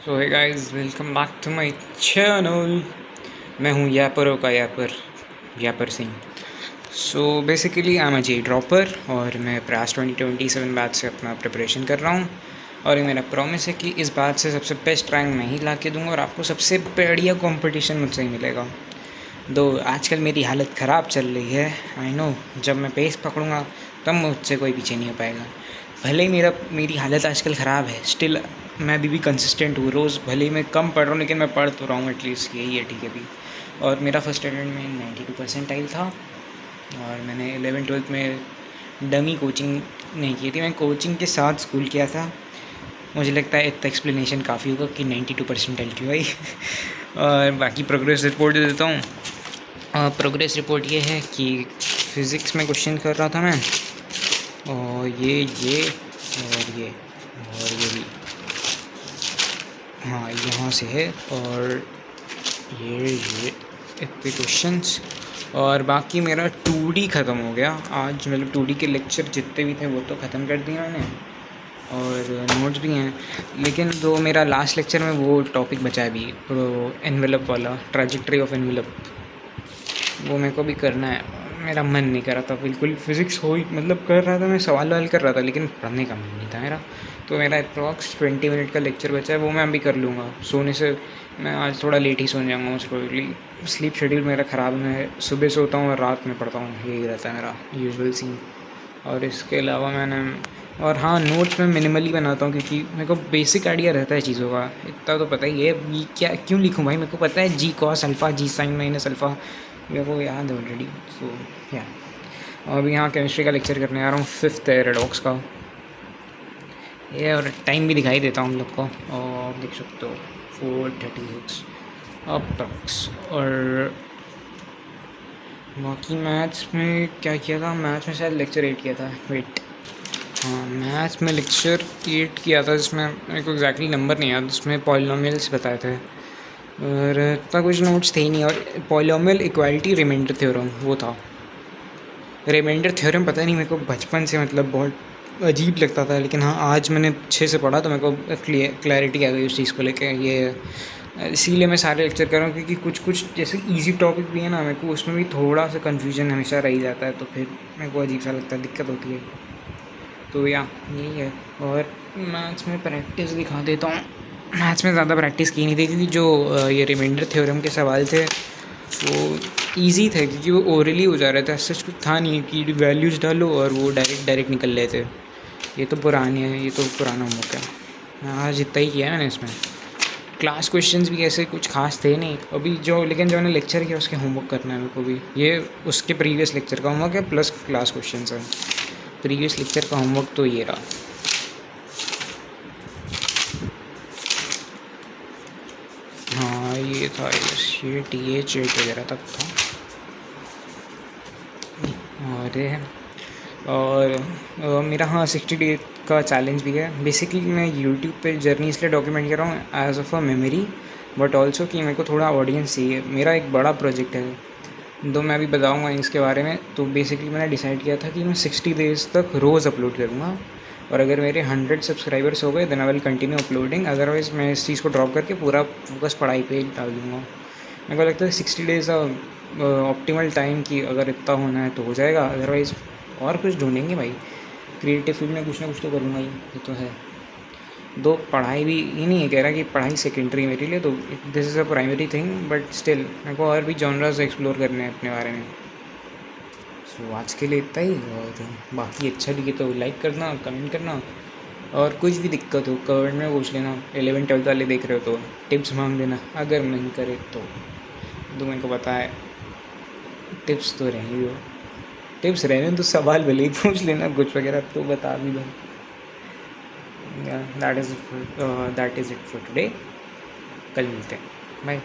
So hey guys, welcome back to my channel. मैं हूँ यापरों का Yapar Singh. So basically I am a JEE dropper और मैं प्रास 2027 बैच से अपना प्रिपरेशन कर रहा हूँ। और ये मेरा प्रॉमिस है कि इस बात से सबसे बेस्ट रैंक मैं ही ला के दूँगा और आपको सबसे बढ़िया कंपटीशन मुझसे ही मिलेगा। दो आजकल मेरी हालत ख़राब चल रही है, आई नो। जब मैं पेस पकड़ूँगा तब मुझसे कोई पीछे नहीं हो पाएगा। भले ही मेरी हालत आजकल ख़राब है, स्टिल मैं अभी भी कंसिस्टेंट हूँ। रोज़ भले ही मैं कम पढ़ रहा हूँ लेकिन मैं पढ़ तो रहा हूँ एटलीस्ट, यही है ठीक है भी। और मेरा फर्स्ट अटेम्प्ट में 92 परसेंटाइल था। और मैंने 11th-12th में डमी कोचिंग नहीं की थी, मैं कोचिंग के साथ स्कूल किया था। मुझे लगता है इतना एक्सप्लेनेशन काफ़ी होगा कि 92 परसेंटाइल क्यों आई। और बाकी प्रोग्रेस रिपोर्ट दे देता हूँ। प्रोग्रेस रिपोर्ट ये है कि फ़िज़िक्स में क्वेश्चन कर रहा था मैं, और ये और ये भी, हाँ यहाँ से है। और ये इतने क्वेश्चंस। और बाकी मेरा 2D ख़त्म हो गया आज, मतलब 2D के लेक्चर जितने भी थे वो तो ख़त्म कर दिए मैंने, और नोट्स भी हैं। लेकिन जो मेरा लास्ट लेक्चर में वो टॉपिक बचा है अभी, वो एनवेलप वाला, ट्रैजेक्टरी ऑफ एनवेलप, वो मेरे को भी करना है। मेरा मन नहीं कर रहा था बिल्कुल, फिज़िक्स हो ही मतलब कर रहा था, मैं सवाल वाल कर रहा था लेकिन पढ़ने का मन नहीं था मेरा। तो मेरा अप्रॉक्स 20 मिनट का लेक्चर बचा है, वो मैं अभी कर लूँगा। सोने से मैं आज थोड़ा लेट ही सो जाऊँगा मोस्ट प्रोबेबली। स्लीप शेड्यूल मेरा ख़राब है, मैं सुबह सोता हूँ और रात में पढ़ता हूँ, यही रहता है मेरा यूजुअल सीन। और इसके अलावा मैंने, और हाँ, नोट्स मैं मिनिमली बनाता हूँ क्योंकि मेरे को बेसिक आइडिया रहता है चीज़ों का, इतना तो पता ही है। ये क्या क्यों लिखूँ भाई, मेरे को पता है जी कॉस अल्फ़ा, जी साइन माइनस अल्फ़ा, मेरे को याद है ऑलरेडी। सो या अभी यहाँ केमिस्ट्री का लेक्चर करने आ रहा हूँ, 5th है रेडॉक्स का ये। और टाइम भी दिखाई देता हूँ हम लोग को, और देख सकते हो 4:36 अप्रॉक्स। और बाकी मैथ्स में क्या किया था, मैथ्स में शायद लेक्चर 8 किया था, वेट, हाँ मैथ्स में लेक्चर 8 किया था जिसमें मेरे को एग्जैक्टली नंबर नहीं याद, उसमें पॉलिनोमियल्स बताए थे और इतना कुछ नोट्स थे ही नहीं। और पॉलिनोमियल इक्वालिटी रिमाइंडर थ्योरम वो था। रिमाइंडर थ्योरम पता नहीं, मेरे को बचपन से मतलब बहुत अजीब लगता था, लेकिन हाँ आज मैंने अच्छे से पढ़ा तो मेरे को क्लैरिटी आ गई उस चीज़ को लेकर। ये इसीलिए मैं सारे लेक्चर कर रहा हूँ क्योंकि कुछ कुछ जैसे इजी टॉपिक भी है ना, मेरे को उसमें भी थोड़ा सा कन्फ्यूजन हमेशा रह ही जाता है, तो फिर मेरे को अजीब सा लगता है, दिक्कत होती है। तो या यही है। और मैथ्स में प्रैक्टिस दिखा देता हूँ। मैथ्स में ज़्यादा प्रैक्टिस की नहीं थी क्योंकि जो ये रिमाइंडर थ्योरम के सवाल थे वो इजी थे, क्योंकि वो ओरली हो जा रहे थे, सच कुछ था नहीं कि वैल्यूज़ डालो और वो डायरेक्ट निकल रहे थे। ये तो पुराने हैं, ये तो पुराना होमवर्क है। आज इतना ही किया मैंने इसमें। क्लास क्वेश्चंस भी ऐसे कुछ खास थे नहीं अभी जो, लेकिन जो मैंने लेक्चर किया उसके होमवर्क करना है मेरे को भी। ये उसके प्रीवियस लेक्चर का होमवर्क है प्लस क्लास क्वेश्चन है। प्रीवियस लेक्चर का होमवर्क तो ये रहा। हाँ ये था, ये TH 8 वगैरह तक था। और मेरा हाँ 60 डे का चैलेंज भी है। बेसिकली मैं यूट्यूब पे जर्नी इसलिए डॉक्यूमेंट कर रहा हूँ as of a memory, but also कि मेरे को थोड़ा ऑडियंस चाहिए। मेरा एक बड़ा प्रोजेक्ट है, तो मैं अभी बताऊँगा इसके बारे में। तो बेसिकली मैंने डिसाइड किया था कि मैं 60 डेज़ तक रोज़ अपलोड करूँगा, और अगर मेरे 100 सब्सक्राइबर्स हो गए then I will continue uploading, otherwise मैं इस चीज़ को ड्रॉप करके पूरा फोकस पढ़ाई पे डाल दूँगा। मेरे को लगता है 60 डेज़ ऑप्टिमल टाइम की, अगर इतना होना है तो हो जाएगा, अदरवाइज़ और कुछ ढूंढेंगे भाई। क्रिएटिव फील्ड में कुछ ना कुछ तो करूँगा ही, ये तो है। दो पढ़ाई भी, ये नहीं है कह रहा कि पढ़ाई सेकेंडरी मेरे लिए, तो this is a primary thing, but still मेरे को और भी जॉनरास एक्सप्लोर करने हैं अपने बारे में। सो आज के लिए इतना ही। और बाकी अच्छा लगे तो लाइक करना, कमेंट करना, और कुछ भी दिक्कत हो कमेंट में पूछ लेना। 11th-12th वाले देख रहे हो तो टिप्स मांग लेना अगर मन करे तो मेरे को पता है टिप्स तो रहेंगी, हो टिप्स रहने तो सवाल भले ही पूछ लेना कुछ वगैरह तो बता भी दो। That is it for today. कल मिलते हैं, बाय।